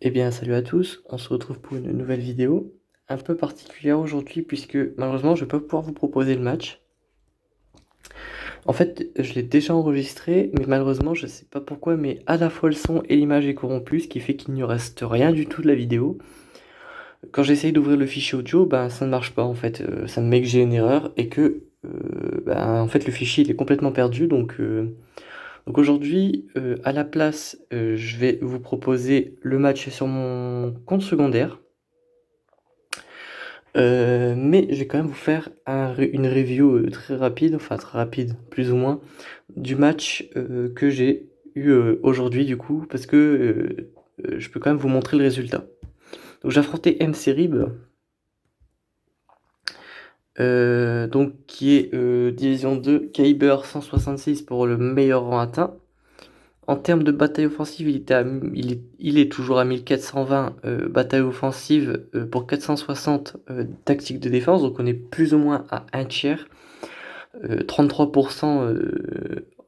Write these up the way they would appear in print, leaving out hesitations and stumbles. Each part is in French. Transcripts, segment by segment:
Eh bien, salut à tous, on se retrouve pour une nouvelle vidéo, un peu particulière aujourd'hui puisque malheureusement je ne vais pas pouvoir vous proposer le match. En fait, je l'ai déjà enregistré, mais malheureusement je ne sais pas pourquoi, mais à la fois le son et l'image est corrompu, ce qui fait qu'il ne reste rien du tout de la vidéo. Quand j'essaye d'ouvrir le fichier audio, ben ça ne marche pas en fait, ça me met que j'ai une erreur et que ben, en fait le fichier il est complètement perdu donc aujourd'hui, à la place, je vais vous proposer le match sur mon compte secondaire. Mais je vais quand même vous faire une review très rapide, enfin très rapide, plus ou moins, du match que j'ai eu aujourd'hui du coup, parce que je peux quand même vous montrer le résultat. Donc j'ai affronté MC Rib, donc qui est Division 2, Kyber 166 pour le meilleur rang atteint. En termes de bataille offensive, il est toujours à 1420 bataille offensive pour 460 tactiques de défense, donc on est plus ou moins à un tiers. 33%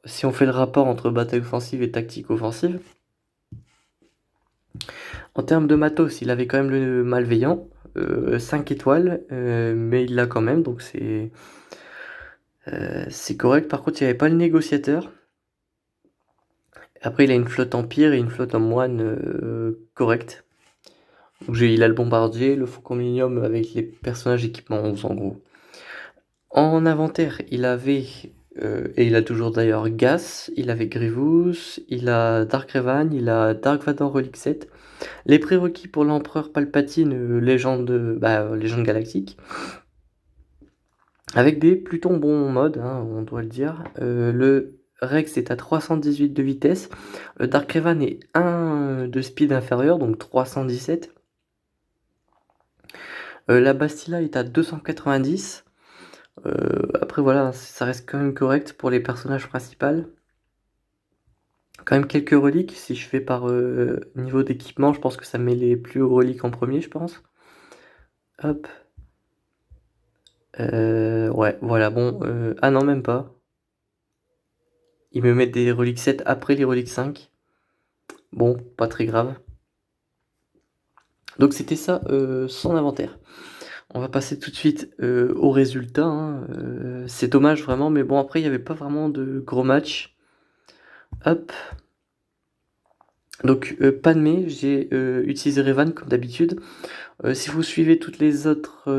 si on fait le rapport entre bataille offensive et tactique offensive. En termes de matos, il avait quand même le malveillant, 5 étoiles, mais il l'a quand même, donc c'est correct. Par contre, il n'y avait pas le négociateur. Après, il a une flotte empire et une flotte en moine correcte. Donc il a le bombardier, le faucon millenium avec les personnages équipements 11 en gros. En inventaire, il avait, et il a toujours d'ailleurs Gas, il avait Grievous, il a Dark Revan, il a Dark Vador Relic 7. Les prérequis pour l'empereur Palpatine, légende galactique. Avec des plutôt bons modes, hein, on doit le dire. Le Rex est à 318 de vitesse. Le Dark Revan est 1 de speed inférieur, donc 317. La Bastilla est à 290. Après voilà, ça reste quand même correct pour les personnages principaux. Quand même quelques reliques, si je fais par niveau d'équipement, je pense que ça met les plus hauts reliques en premier, je pense. Hop. Ouais, voilà, bon. Ah non, même pas. Ils me mettent des reliques 7 après les reliques 5. Bon, pas très grave. Donc c'était ça, son inventaire. On va passer tout de suite aux résultats, hein. C'est dommage vraiment, mais bon, après, il n'y avait pas vraiment de gros matchs. Hop. Donc, Padmé, j'ai utilisé Revan comme d'habitude. Si vous suivez toutes les autres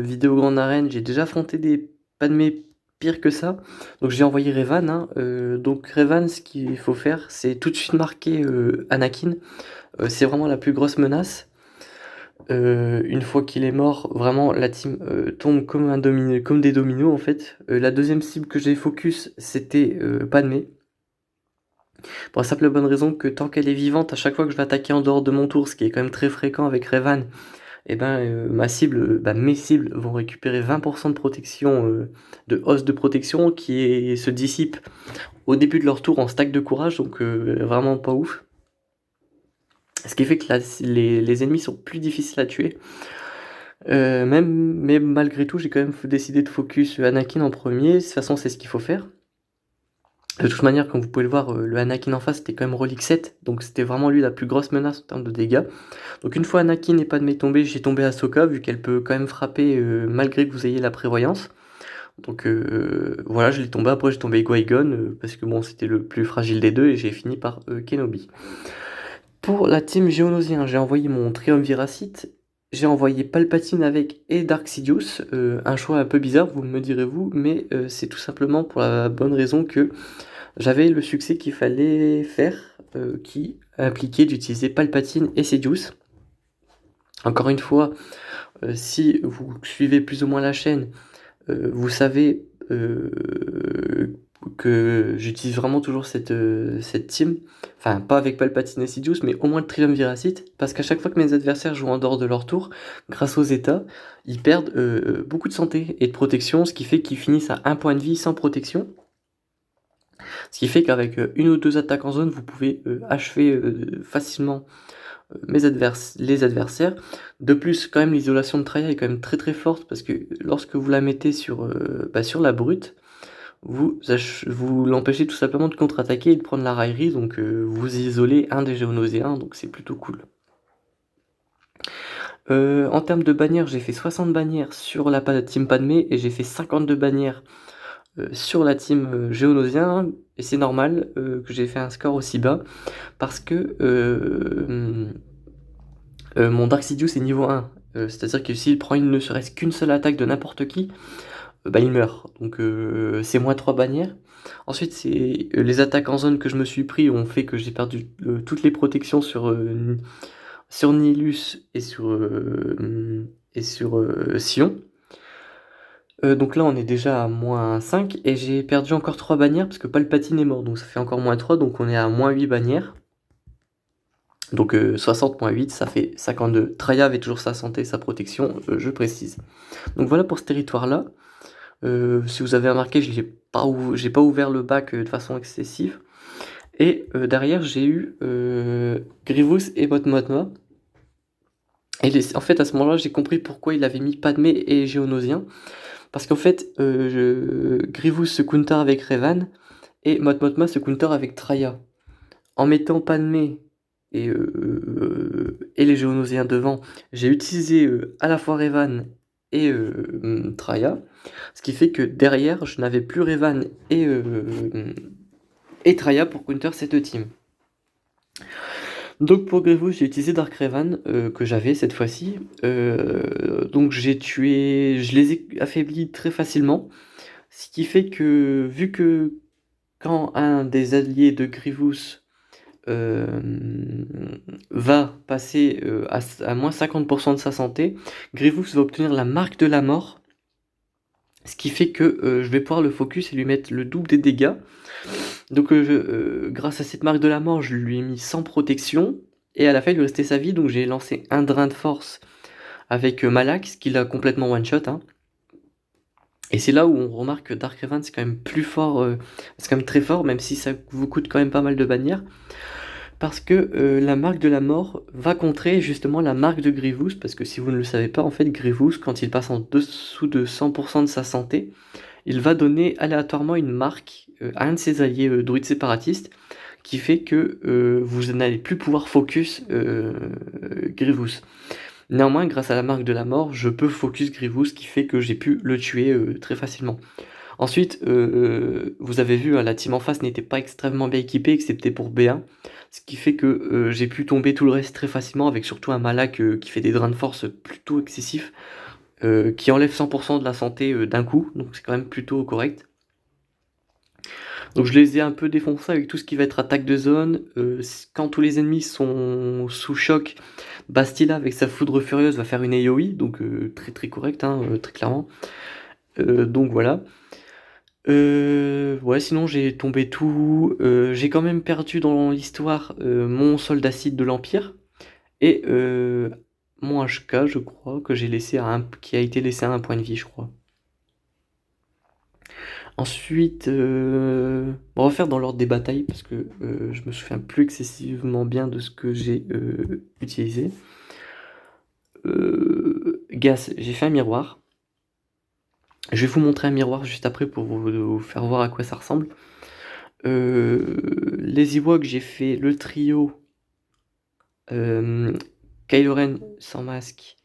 vidéos Grande Arène, j'ai déjà affronté des Padmé pire que ça. Donc j'ai envoyé Revan, hein. Donc Revan, ce qu'il faut faire, c'est tout de suite marquer Anakin. C'est vraiment la plus grosse menace. Une fois qu'il est mort, vraiment la team tombe comme, comme des dominos en fait. La deuxième cible que j'ai focus, c'était Padmé. Pour la simple et bonne raison que tant qu'elle est vivante, à chaque fois que je vais attaquer en dehors de mon tour, ce qui est quand même très fréquent avec Revan, et ben mes cibles vont récupérer 20% de protection, de hausse de protection se dissipe au début de leur tour en stack de courage, donc vraiment pas ouf. Ce qui fait que les ennemis sont plus difficiles à tuer. Mais malgré tout, j'ai quand même décidé de focus Anakin en premier. De toute façon, c'est ce qu'il faut faire. De toute manière, comme vous pouvez le voir, le Anakin en face c'était quand même Relic 7, donc c'était vraiment lui la plus grosse menace en termes de dégâts. Donc une fois Anakin et Padmé tombés, j'ai tombé Ahsoka, vu qu'elle peut quand même frapper malgré que vous ayez la prévoyance. Donc voilà, je l'ai tombé, après j'ai tombé Qui-Gon, parce que bon, c'était le plus fragile des deux, et j'ai fini par Kenobi. Pour la team Géonosien, j'ai envoyé mon Triumviracite, j'ai envoyé Palpatine avec et Dark Sidious, un choix un peu bizarre, vous me direz-vous, mais c'est tout simplement pour la bonne raison que j'avais le succès qu'il fallait faire, qui impliquait d'utiliser Palpatine et Sidious. Encore une fois, si vous suivez plus ou moins la chaîne, vous savez que j'utilise vraiment toujours cette team. Enfin, pas avec Palpatine et Sidious, mais au moins le Triumviracite, parce qu'à chaque fois que mes adversaires jouent en dehors de leur tour, grâce aux états, ils perdent beaucoup de santé et de protection, ce qui fait qu'ils finissent à 1 point de vie sans protection. Ce qui fait qu'avec une ou deux attaques en zone, vous pouvez achever facilement les adversaires. De plus, quand même, l'isolation de Traya est quand même très très forte parce que lorsque vous la mettez sur la brute, vous l'empêchez tout simplement de contre-attaquer et de prendre la raillerie, donc vous isolez un des géonoséens, donc c'est plutôt cool. En termes de bannières, j'ai fait 60 bannières sur la team Padmé et j'ai fait 52 bannières sur la team Géonosien. Et c'est normal que j'ai fait un score aussi bas parce que mon Dark Sidious est niveau 1. C'est-à-dire que s'il prend ne serait-ce qu'une seule attaque de n'importe qui, bah, il meurt. Donc c'est moins 3 bannières. Ensuite, c'est les attaques en zone que je me suis pris ont fait que j'ai perdu toutes les protections sur Nihilus et sur Sion. Donc là, on est déjà à moins 5 et j'ai perdu encore 3 bannières parce que Palpatine est mort. Donc ça fait encore moins 3, donc on est à moins 8 bannières. Donc 60 moins 8, ça fait 52. Traya avait toujours sa santé, sa protection, je précise. Donc voilà pour ce territoire-là. Si vous avez remarqué, j'ai pas ouvert le bac de façon excessive. Et derrière, j'ai eu Grievous et Motma. Et en fait, à ce moment-là, j'ai compris pourquoi il avait mis Padmé et Géonosien. Parce qu'en fait, Grievous se counter avec Revan et Motma se counter avec Traya. En mettant Padmé et les Géonosiens devant, j'ai utilisé à la fois Revan et Traya, ce qui fait que derrière, je n'avais plus Revan et Traya pour counter cette team. Donc pour Grievous, j'ai utilisé Dark Revan, que j'avais cette fois-ci. Donc je les ai affaiblis très facilement, ce qui fait que, vu que quand un des alliés de Grievous va passer à moins 50% de sa santé, Grievous va obtenir la marque de la mort, ce qui fait que je vais pouvoir le focus et lui mettre le double des dégâts. Donc grâce à cette marque de la mort, je lui ai mis sans protection, et à la fin il lui restait sa vie, donc j'ai lancé un drain de force avec Malax, qui l'a complètement one-shot, hein. Et c'est là où on remarque que Dark Revan c'est quand même plus fort, c'est quand même très fort, même si ça vous coûte quand même pas mal de bannières. Parce que la marque de la mort va contrer justement la marque de Grievous, parce que si vous ne le savez pas, en fait, Grievous, quand il passe en dessous de 100% de sa santé, il va donner aléatoirement une marque à un de ses alliés druides séparatistes, qui fait que vous n'allez plus pouvoir focus Grievous. Néanmoins, grâce à la marque de la mort, je peux focus Grievous, qui fait que j'ai pu le tuer très facilement. Ensuite, vous avez vu, hein, la team en face n'était pas extrêmement bien équipée, excepté pour B1, ce qui fait que j'ai pu tomber tout le reste très facilement, avec surtout un Malak qui fait des drains de force plutôt excessifs, qui enlève 100% de la santé d'un coup, donc c'est quand même plutôt correct. Donc je les ai un peu défoncés avec tout ce qui va être attaque de zone. Quand tous les ennemis sont sous choc, Bastila avec sa foudre furieuse va faire une AoE, donc très très correct, hein, très clairement. Donc voilà. Ouais, sinon j'ai tombé tout. J'ai quand même perdu dans l'histoire mon soldat Sith de l'Empire et mon HK, je crois, que j'ai laissé qui a été laissé à un point de vie, je crois. Ensuite, on va faire dans l'ordre des batailles parce que je me souviens plus excessivement bien de ce que j'ai utilisé. Gas, j'ai fait un miroir. Je vais vous montrer un miroir juste après pour vous faire voir à quoi ça ressemble. Les Ewoks, j'ai fait le trio Kylo Ren sans masque,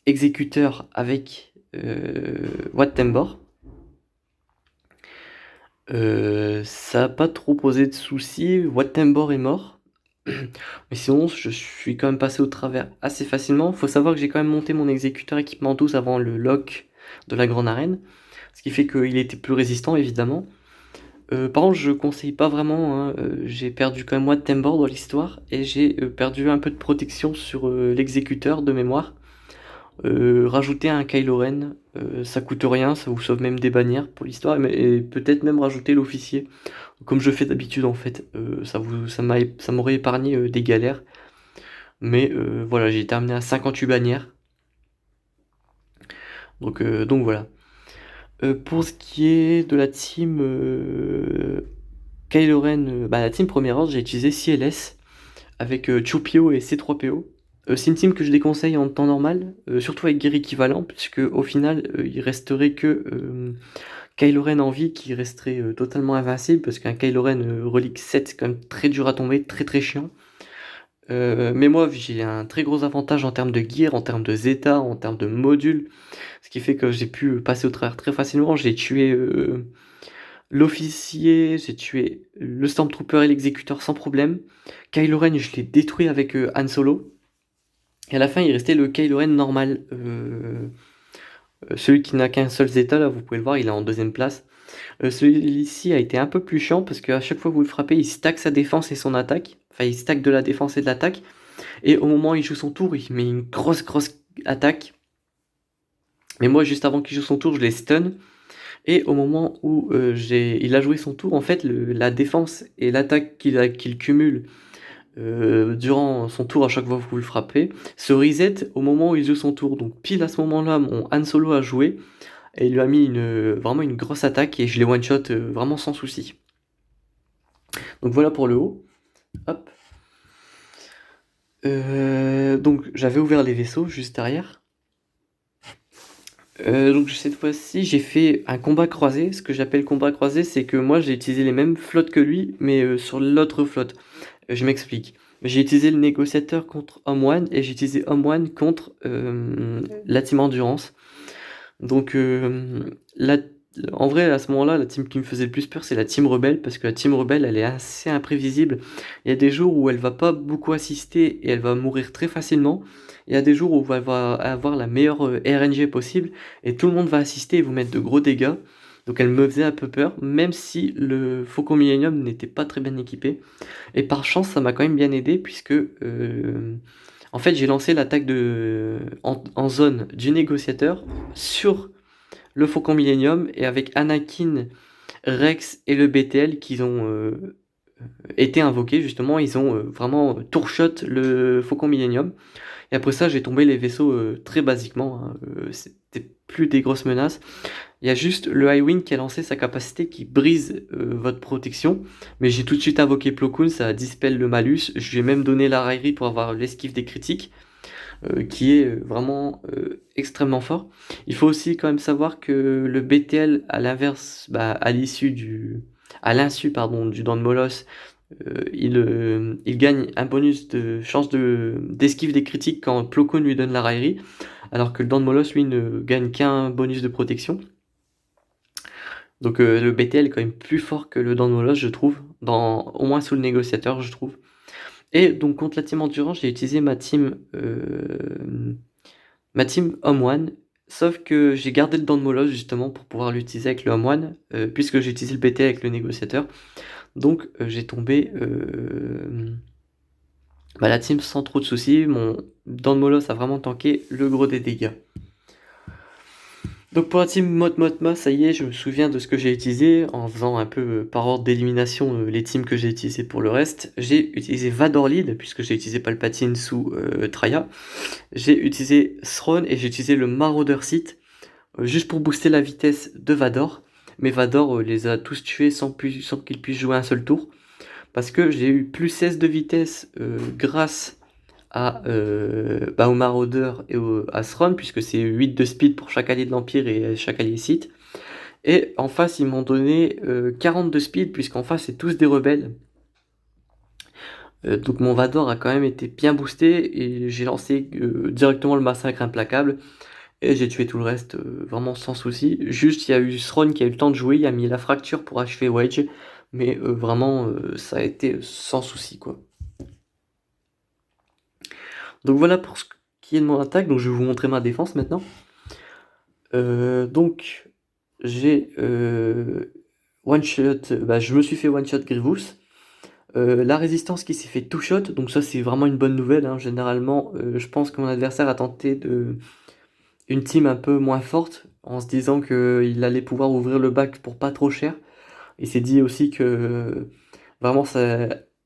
exécuteur avec Wat Tambor. Ça n'a pas trop posé de soucis. Wat Tambor est mort. Mais sinon, je suis quand même passé au travers assez facilement. Faut savoir que j'ai quand même monté mon exécuteur équipement 12 avant le lock de la grande arène. Ce qui fait qu'il était plus résistant, évidemment. Par contre, je conseille pas vraiment, hein, j'ai perdu quand même Wat Tambor dans l'histoire, et j'ai perdu un peu de protection sur l'exécuteur de mémoire. Rajouter un Kylo Ren, ça coûte rien, ça vous sauve même des bannières pour l'histoire, et peut-être même rajouter l'officier, comme je fais d'habitude en fait. Ça m'aurait épargné des galères. Mais voilà, j'ai terminé à 58 bannières. Donc voilà. Pour ce qui est de la team Kylo Ren, la team premier ordre, j'ai utilisé CLS avec Chupio et C3PO. C'est une team que je déconseille en temps normal, surtout avec guerre équivalent, puisque au final, il resterait que Kylo Ren en vie qui resterait totalement invincible, parce qu'un Kylo Ren relique 7, c'est quand même très dur à tomber, très très chiant. Mais moi, j'ai un très gros avantage en termes de gear, en termes de Zeta, en termes de modules, ce qui fait que j'ai pu passer au travers très facilement. J'ai tué l'officier, j'ai tué le Stormtrooper et l'exécuteur sans problème. Kylo Ren, je l'ai détruit avec Han Solo. Et à la fin, il restait le Kylo Ren normal. Celui qui n'a qu'un seul Zeta, là, vous pouvez le voir, il est en deuxième place. Celui-ci a été un peu plus chiant parce qu'à chaque fois que vous le frappez, il stack sa défense et son attaque. Enfin, il stack de la défense et de l'attaque. Et au moment où il joue son tour, il met une grosse attaque. Mais moi, juste avant qu'il joue son tour, je l'ai stun. Et au moment où il a joué son tour, en fait, la défense et l'attaque qu'il cumule durant son tour à chaque fois que vous le frappez, se reset au moment où il joue son tour. Donc pile à ce moment-là, mon Han Solo a joué et il lui a mis vraiment une grosse attaque et je l'ai one-shot vraiment sans souci. Donc voilà pour le haut. Hop. Donc j'avais ouvert les vaisseaux juste derrière. Donc cette fois-ci, j'ai fait un combat croisé. Ce que j'appelle combat croisé, c'est que moi j'ai utilisé les mêmes flottes que lui, mais sur l'autre flotte. Je m'explique. J'ai utilisé le négociateur contre Homme One et j'ai utilisé Homme One contre la team Endurance. Donc en vrai, à ce moment-là, la team qui me faisait le plus peur, c'est la team Rebelle, parce que la team Rebelle, elle est assez imprévisible. Il y a des jours où elle va pas beaucoup assister et elle va mourir très facilement. Il y a des jours où elle va avoir la meilleure RNG possible et tout le monde va assister et vous mettre de gros dégâts. Donc elle me faisait un peu peur, même si le Faucon Millenium n'était pas très bien équipé. Et par chance, ça m'a quand même bien aidé, puisque en fait j'ai lancé l'attaque en zone du négociateur sur le Faucon Millenium, et avec Anakin, Rex et le BTL qui ont été invoqués, justement, ils ont vraiment tourshot le Faucon Millenium. Et après ça, j'ai tombé les vaisseaux très basiquement, hein. C'était plus des grosses menaces. Il y a juste le Highwing qui a lancé sa capacité qui brise votre protection. Mais j'ai tout de suite invoqué Plo Koon, ça dispelle le malus. Je lui ai même donné la raillerie pour avoir l'esquive des critiques, qui est vraiment extrêmement fort. Il faut aussi quand même savoir que le BTL, à l'inverse, à l'insu du Don de Molos, il gagne un bonus de chance d'esquive des critiques quand Plo Koon lui donne la raillerie, alors que le Don de Molos, lui, ne gagne qu'un bonus de protection. Donc le BTL est quand même plus fort que le Don de Molos, je trouve, au moins sous le négociateur, je trouve. Et donc contre la team Endurance, j'ai utilisé ma team Home One, sauf que j'ai gardé le Don de Molos justement pour pouvoir l'utiliser avec le Home One, puisque j'ai utilisé le BTL avec le négociateur. Donc j'ai tombé la team sans trop de soucis. Mon Don de Molos a vraiment tanké le gros des dégâts. Donc pour la team Motma, ça y est, je me souviens de ce que j'ai utilisé en faisant un peu par ordre d'élimination les teams que j'ai utilisés pour le reste. J'ai utilisé Vador Lead puisque j'ai utilisé Palpatine sous Traya. J'ai utilisé Throne et j'ai utilisé le Marauder Sith juste pour booster la vitesse de Vador. Mais Vador les a tous tués sans qu'il puisse jouer un seul tour. Parce que j'ai eu plus 16 de vitesse grâce au Marauder et à Throne, puisque c'est 8 de speed pour chaque allié de l'Empire et chaque allié Sith. Et en face, ils m'ont donné 40 de speed, puisqu'en face, c'est tous des rebelles. Donc mon Vador a quand même été bien boosté, et j'ai lancé directement le massacre implacable. Et j'ai tué tout le reste vraiment sans souci. Juste, il y a eu Throne qui a eu le temps de jouer, il a mis la fracture pour achever Wedge. Mais vraiment, ça a été sans souci, quoi. Donc voilà pour ce qui est de mon attaque. Donc je vais vous montrer ma défense maintenant. Donc j'ai one shot, je me suis fait one shot Grievous. La résistance qui s'est fait two shot, donc ça c'est vraiment une bonne nouvelle, hein. Généralement, je pense que mon adversaire a tenté une team un peu moins forte en se disant qu'il allait pouvoir ouvrir le bac pour pas trop cher. Il s'est dit aussi que vraiment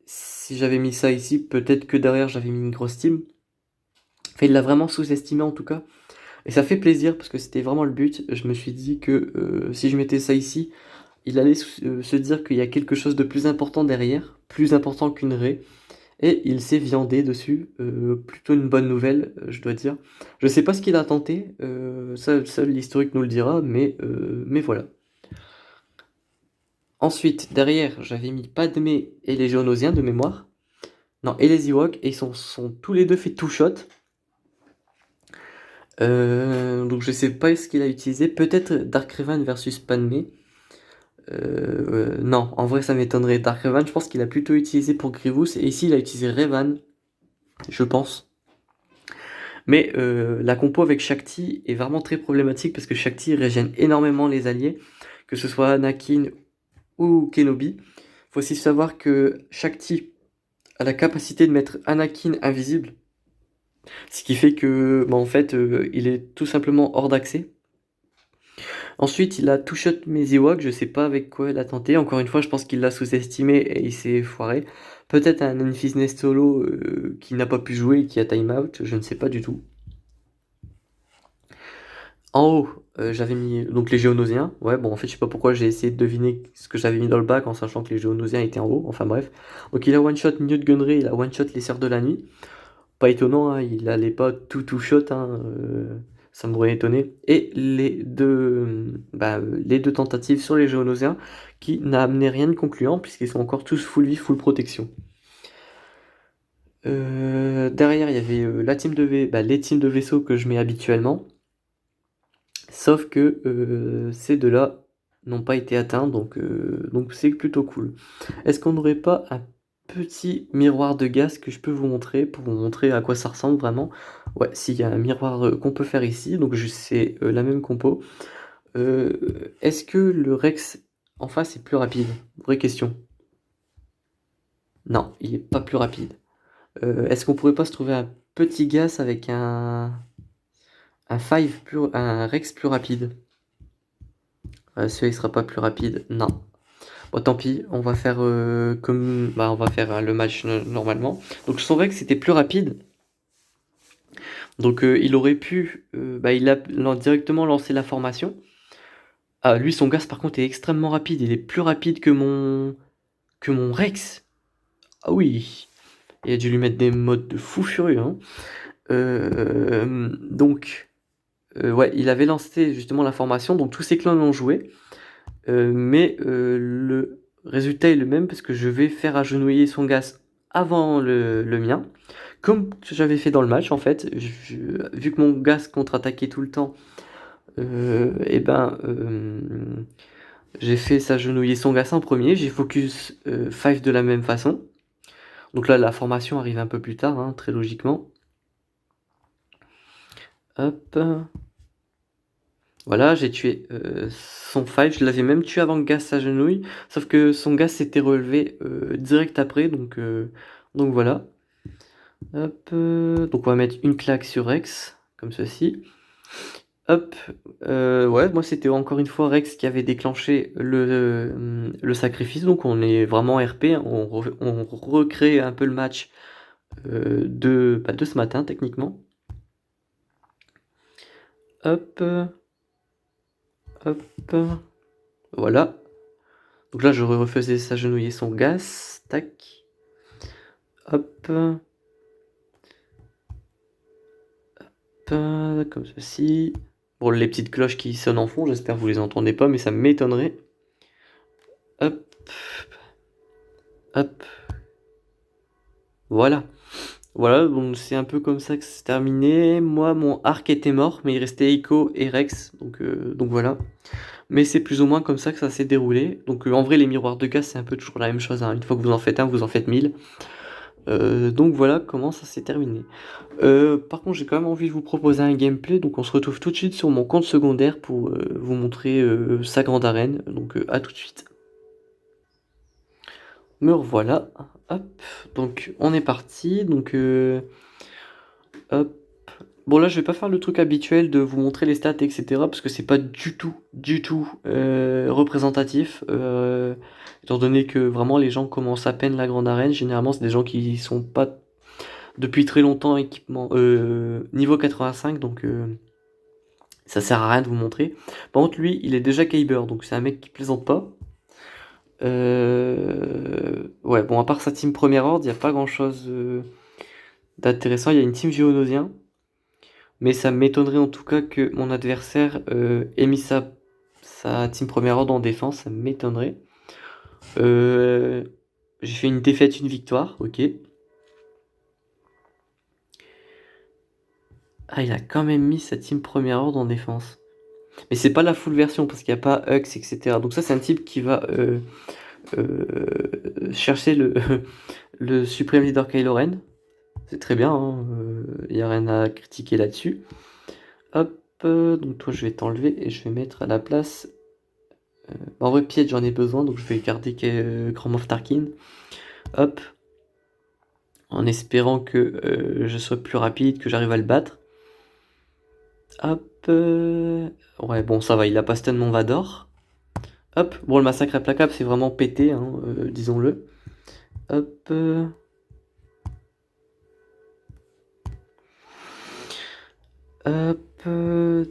si j'avais mis ça ici, peut-être que derrière j'avais mis une grosse team. Enfin, il l'a vraiment sous-estimé en tout cas. Et ça fait plaisir parce que c'était vraiment le but. Je me suis dit que si je mettais ça ici, il allait se dire qu'il y a quelque chose de plus important derrière, plus important qu'une raie. Et il s'est viandé dessus. Plutôt une bonne nouvelle, je dois dire. Je sais pas ce qu'il a tenté, seul l'historique nous le dira, mais voilà. Ensuite, derrière, j'avais mis Padmé et les Géonosiens de mémoire. Non, et les Ewoks, et ils sont tous les deux fait two shot. Donc je sais pas ce qu'il a utilisé. Peut-être Dark Revan versus Padmé. Non, en vrai ça m'étonnerait. Dark Revan, je pense qu'il a plutôt utilisé pour Grievous. Et ici il a utilisé Revan, je pense. Mais la compo avec Shakti est vraiment très problématique parce que Shakti régène énormément les alliés, que ce soit Anakin ou Kenobi. Faut aussi savoir que Shakti a la capacité de mettre Anakin invisible, ce qui fait que, bah, en fait, il est tout simplement hors d'accès. Ensuite, il a two-shot mes Ewoks, je sais pas avec quoi il a tenté. Encore une fois, je pense qu'il l'a sous-estimé et il s'est foiré. Peut-être un Infinite Solo qui n'a pas pu jouer et qui a time out, je ne sais pas du tout. En haut, j'avais mis donc les Géonosiens. Ouais, bon, en fait, je sais pas pourquoi j'ai essayé de deviner ce que j'avais mis dans le bac en sachant que les Géonosiens étaient en haut. Enfin bref. Donc il a one-shot Newt Gunray, il a one-shot les Sœurs de la Nuit. Pas étonnant, hein, il allait pas tout shot, hein, ça m'aurait étonné. Et les deux tentatives sur les Géonosiens qui n'a amené rien de concluant puisqu'ils sont encore tous full vie, full protection. Derrière, il y avait les teams de vaisseaux que je mets habituellement. Sauf que ces deux-là n'ont pas été atteints, donc c'est plutôt cool. Est-ce qu'on n'aurait pas un petit miroir de gaz que je peux vous montrer pour vous montrer à quoi ça ressemble vraiment? Ouais, s'il y a un miroir qu'on peut faire ici, donc c'est la même compo. Est-ce que le Rex en face est plus rapide? Vraie question. Non, il est pas plus rapide. Est-ce qu'on pourrait pas se trouver un petit gaz avec un Rex plus rapide? Celui-là il sera pas plus rapide, non. Bon, tant pis, on va faire on va faire le match normalement. Donc je savais que c'était plus rapide. Donc il aurait pu, il a directement lancé la formation. Ah, lui son gaz par contre est extrêmement rapide. Il est plus rapide que mon Rex. Ah oui, il a dû lui mettre des modes de fou furieux, hein. Donc ouais, il avait lancé justement la formation. Donc tous ses clones l'ont joué. Mais le résultat est le même parce que je vais faire agenouiller son gaz avant le mien, comme j'avais fait dans le match en fait. Vu que mon gaz contre-attaquait tout le temps, j'ai fait s'agenouiller son gaz en premier, j'ai focus 5 de la même façon. Donc là la formation arrive un peu plus tard, hein, très logiquement. Hop. Voilà, j'ai tué son fight, je l'avais même tué avant que Gas s'agenouille, sauf que son Gas s'était relevé direct après, donc voilà. Hop, donc on va mettre une claque sur Rex, comme ceci. Hop, ouais, moi c'était encore une fois Rex qui avait déclenché le sacrifice, donc on est vraiment RP, hein, on recrée un peu le match de ce matin techniquement. Hop. Hop, voilà. Donc là, je refaisais s'agenouiller son gaz. Tac. Hop. Hop. Comme ceci. Bon, les petites cloches qui sonnent en fond, j'espère que vous les entendez pas, mais ça m'étonnerait. Hop. Hop. Voilà. Voilà, donc c'est un peu comme ça que c'est terminé. Moi, mon arc était mort, mais il restait Echo et Rex. Donc voilà. Mais c'est plus ou moins comme ça que ça s'est déroulé. Donc en vrai, les miroirs de gaz, c'est un peu toujours la même chose, hein. Une fois que vous en faites un, vous en faites 1000. Donc voilà comment ça s'est terminé. Par contre, j'ai quand même envie de vous proposer un gameplay. Donc on se retrouve tout de suite sur mon compte secondaire pour vous montrer sa grande arène. Donc à tout de suite. Me revoilà. Hop. Donc on est parti. Donc hop. Bon là je vais pas faire le truc habituel de vous montrer les stats etc parce que c'est pas du tout représentatif étant donné que vraiment les gens commencent à peine la grande arène, généralement c'est des gens qui sont pas depuis très longtemps équipement niveau 85 donc ça sert à rien de vous montrer. Par contre lui il est déjà Kyber donc c'est un mec qui plaisante pas. Ouais bon à part sa team première ordre il n'y a pas grand chose d'intéressant, il y a une team Géonosien. Mais ça m'étonnerait en tout cas que mon adversaire ait mis sa team première ordre en défense, ça m'étonnerait. J'ai fait une défaite, une victoire, ok. Ah, il a quand même mis sa team premier ordre en défense. Mais c'est pas la full version parce qu'il n'y a pas Hux, etc. Donc ça, c'est un type qui va chercher le Supreme Leader Kylo Ren. C'est très bien, il n'y a rien à critiquer là-dessus. Hop, donc toi, je vais t'enlever et je vais mettre à la place... en vrai, Pied, j'en ai besoin, donc je vais garder Grand Moff Tarkin. Hop. En espérant que je sois plus rapide, que j'arrive à le battre. Hop. Ouais, bon, ça va, il a pas stun mon Vador. Hop. Bon, le massacre implacable, c'est vraiment pété, hein, disons-le. Hop. Hop.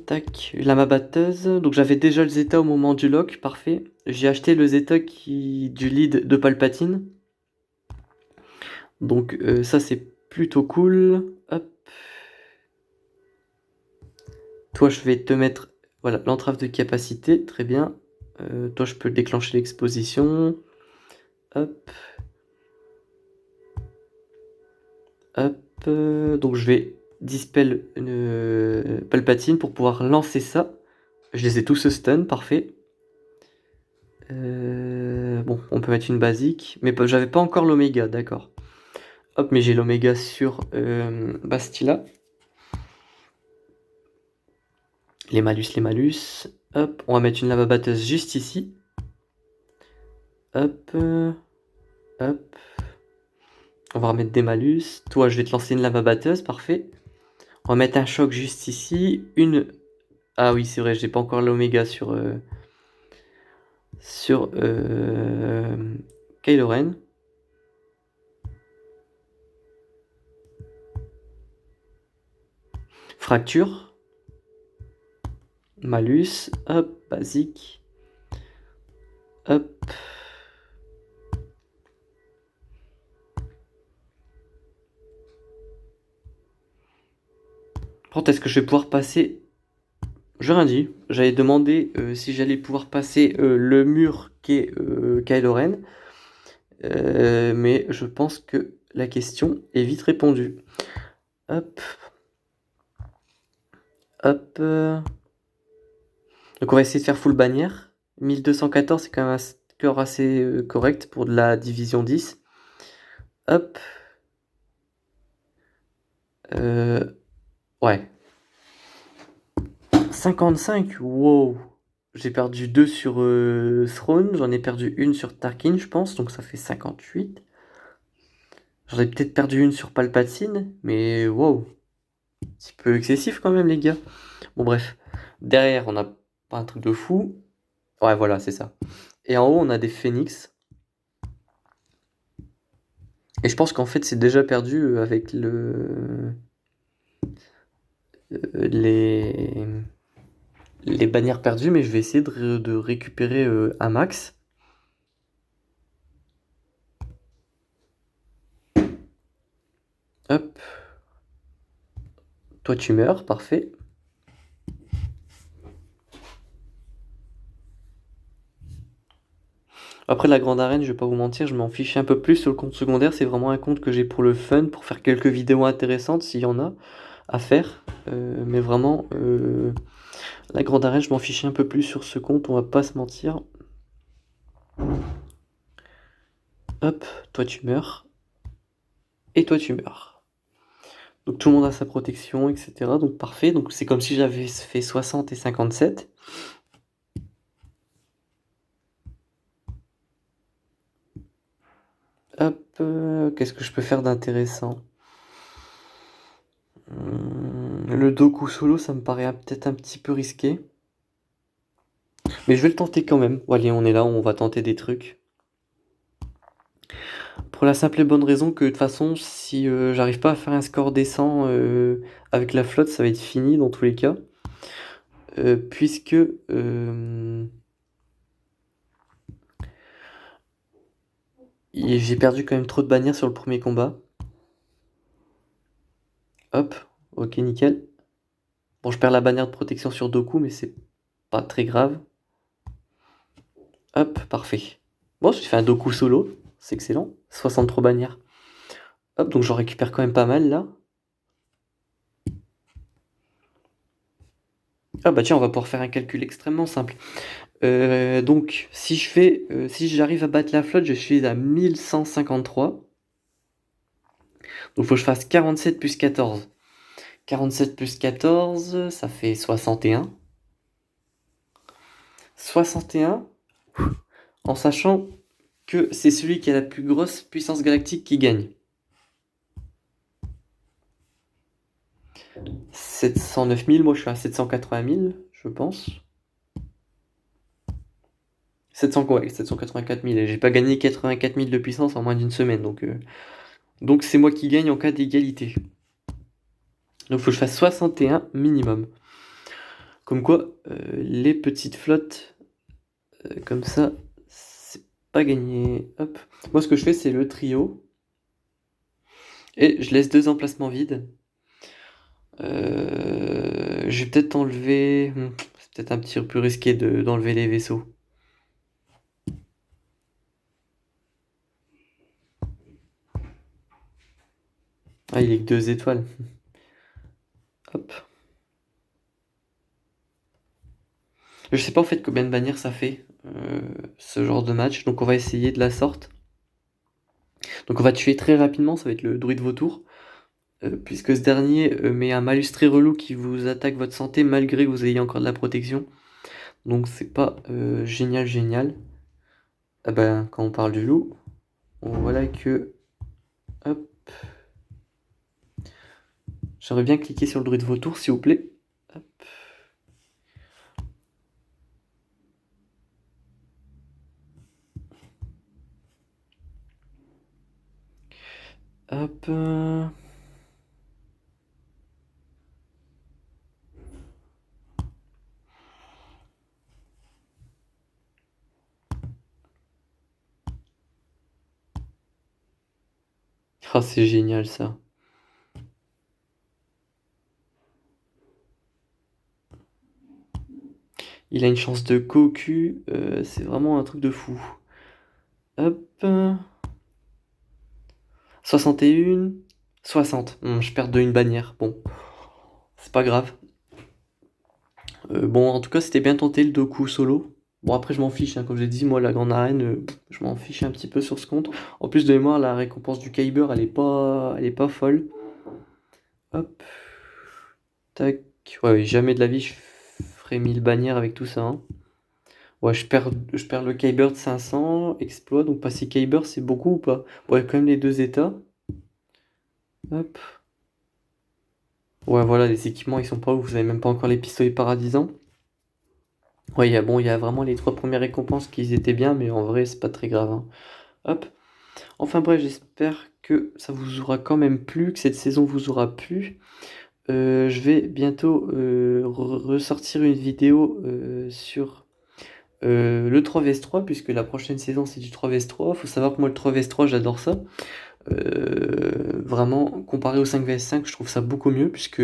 Tac. Lama batteuse. Donc j'avais déjà le Zeta au moment du lock, parfait. J'ai acheté le Zeta du lead de Palpatine. Donc ça, c'est plutôt cool. Hop. Toi, je vais te mettre... Voilà, l'entrave de capacité, très bien. Toi, je peux déclencher l'exposition. Hop. Hop. Donc, je vais dispel Palpatine pour pouvoir lancer ça. Je les ai tous stun, parfait. Bon, on peut mettre une basique. Mais j'avais pas encore l'oméga, d'accord. Hop, mais j'ai l'oméga sur Bastila. Les malus. Hop, on va mettre une lava batteuse juste ici. Hop. Hop. On va remettre des malus. Toi, je vais te lancer une lava batteuse, parfait. On va mettre un choc juste ici. Ah oui, c'est vrai, j'ai pas encore l'oméga sur Kylo Ren. Fracture. Malus. Hop, basique. Hop. Par contre, est-ce que je vais pouvoir passer... J'ai rien dit. J'avais demandé si j'allais pouvoir passer le mur qu'est Kylo Ren. Mais je pense que la question est vite répondue. Hop. Hop. Donc on va essayer de faire full bannière. 1214, c'est quand même un score assez correct pour de la division 10. Hop. Ouais. 55, wow. J'ai perdu 2 sur Throne, j'en ai perdu une sur Tarkin, je pense, donc ça fait 58. J'en ai peut-être perdu une sur Palpatine, mais wow. Un petit peu excessif quand même, les gars. Bon, bref. Derrière, on a pas un truc de fou. Ouais, voilà, c'est ça. Et en haut, on a des phénix. Et je pense qu'en fait, c'est déjà perdu avec les bannières perdues, mais je vais essayer de récupérer un max. Hop. Toi, tu meurs, parfait. Après la grande arène, je vais pas vous mentir, je m'en fiche un peu plus sur le compte secondaire. C'est vraiment un compte que j'ai pour le fun, pour faire quelques vidéos intéressantes s'il y en a à faire. Mais vraiment, la grande arène, je m'en fichais un peu plus sur ce compte, on va pas se mentir. Hop, toi tu meurs. Et toi tu meurs. Donc tout le monde a sa protection, etc. Donc parfait. Donc c'est comme si j'avais fait 60 et 57. Hop, qu'est-ce que je peux faire d'intéressant? Le Doku solo, ça me paraît peut-être un petit peu risqué. Mais je vais le tenter quand même. Bon, allez, on est là, on va tenter des trucs. Pour la simple et bonne raison que de toute façon, si j'arrive pas à faire un score décent avec la flotte, ça va être fini dans tous les cas. Puisque j'ai perdu quand même trop de bannières sur le premier combat. Hop, ok, nickel. Bon, je perds la bannière de protection sur Doku, mais c'est pas très grave. Hop, parfait. Bon, j'ai fait un Doku solo, c'est excellent. 63 bannières. Hop, donc j'en récupère quand même pas mal là. Ah bah tiens, on va pouvoir faire un calcul extrêmement simple. Donc si j'arrive à battre la flotte, je suis à 1153. Donc faut que je fasse 47 plus 14. 47 plus 14, ça fait 61. 61, en sachant que c'est celui qui a la plus grosse puissance galactique qui gagne. 709 000, moi je suis à 780 000, je pense. 784 000, et j'ai pas gagné 84 000 de puissance en moins d'une semaine, donc c'est moi qui gagne en cas d'égalité. Donc il faut que je fasse 61 minimum. Comme quoi, les petites flottes, comme ça, c'est pas gagné. Hop. Moi ce que je fais, c'est le trio. Et je laisse 2 emplacements vides. Je vais peut-être enlever... c'est peut-être un petit peu plus risqué d'enlever les vaisseaux. Ah, il est que 2 étoiles. Hop. Je sais pas en fait combien de bannières ça fait, ce genre de match. Donc on va essayer de la sorte. Donc on va tuer très rapidement, ça va être le druide vautour. Puisque ce dernier met un malus très relou qui vous attaque votre santé malgré que vous ayez encore de la protection. Donc c'est pas génial. Ah ben, quand on parle du loup, voilà que... Hop. J'aimerais bien cliquer sur le druide vautour, s'il vous plaît. Hop. Hop. Ah, c'est génial ça. Il a une chance de cocu, c'est vraiment un truc de fou. Hop. 61, 60. Je perds de une bannière. Bon, c'est pas grave. Bon, en tout cas, c'était bien tenté le Doku solo. Bon, après, je m'en fiche, hein, comme j'ai dit, moi, la grande arène, je m'en fiche un petit peu sur ce compte. En plus de mémoire, la récompense du Kyber, elle est pas folle. Hop. Tac. Ouais, jamais de la vie, je ferai 1000 bannières avec tout ça, hein. Ouais, je perds le Kyber de 500, exploit, donc passer Kyber, c'est beaucoup ou pas? Ouais, quand même les 2 états. Hop. Ouais, voilà, les équipements, ils sont pas ouf, vous avez même pas encore les pistolets paradisants. Ouais, il y a vraiment les 3 premières récompenses qui étaient bien, mais en vrai, c'est pas très grave, hein. Hop. Enfin bref, j'espère que ça vous aura quand même plu, que cette saison vous aura plu. Je vais bientôt ressortir une vidéo sur le 3vs3, puisque la prochaine saison c'est du 3vs3. Faut savoir que moi le 3vs3 j'adore ça. Vraiment, comparé au 5vs5, je trouve ça beaucoup mieux, puisque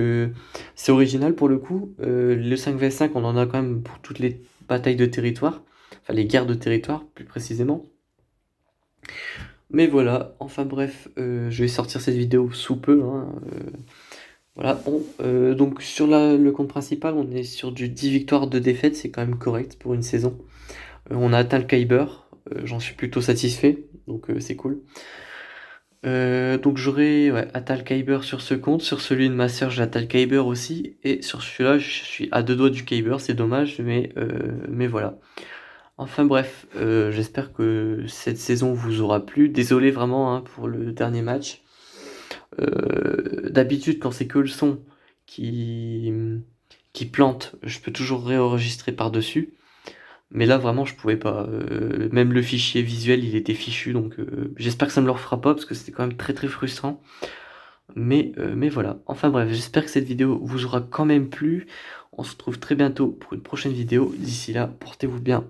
c'est original pour le coup. Le 5vs5, on en a quand même pour toutes les batailles de territoire, enfin les guerres de territoire plus précisément. Mais voilà, enfin bref, je vais sortir cette vidéo sous peu, hein, voilà, bon, donc sur le compte principal, on est sur du 10 victoires, 2 défaites, c'est quand même correct pour une saison. On a atteint le Kyber, j'en suis plutôt satisfait, donc c'est cool. Donc j'aurai atteint le Kyber sur ce compte, sur celui de ma sœur j'ai atteint le Kyber aussi, et sur celui-là je suis à 2 doigts du Kyber, c'est dommage, mais voilà. Enfin bref, j'espère que cette saison vous aura plu. Désolé vraiment hein, pour le dernier match. D'habitude, quand c'est que le son qui, qui plante, je peux toujours réenregistrer par-dessus. Mais là, vraiment, je pouvais pas. Même le fichier visuel, il était fichu. Donc, j'espère que ça me le refera pas parce que c'était quand même très très frustrant. Mais voilà. Enfin bref, j'espère que cette vidéo vous aura quand même plu. On se retrouve très bientôt pour une prochaine vidéo. D'ici là, portez-vous bien.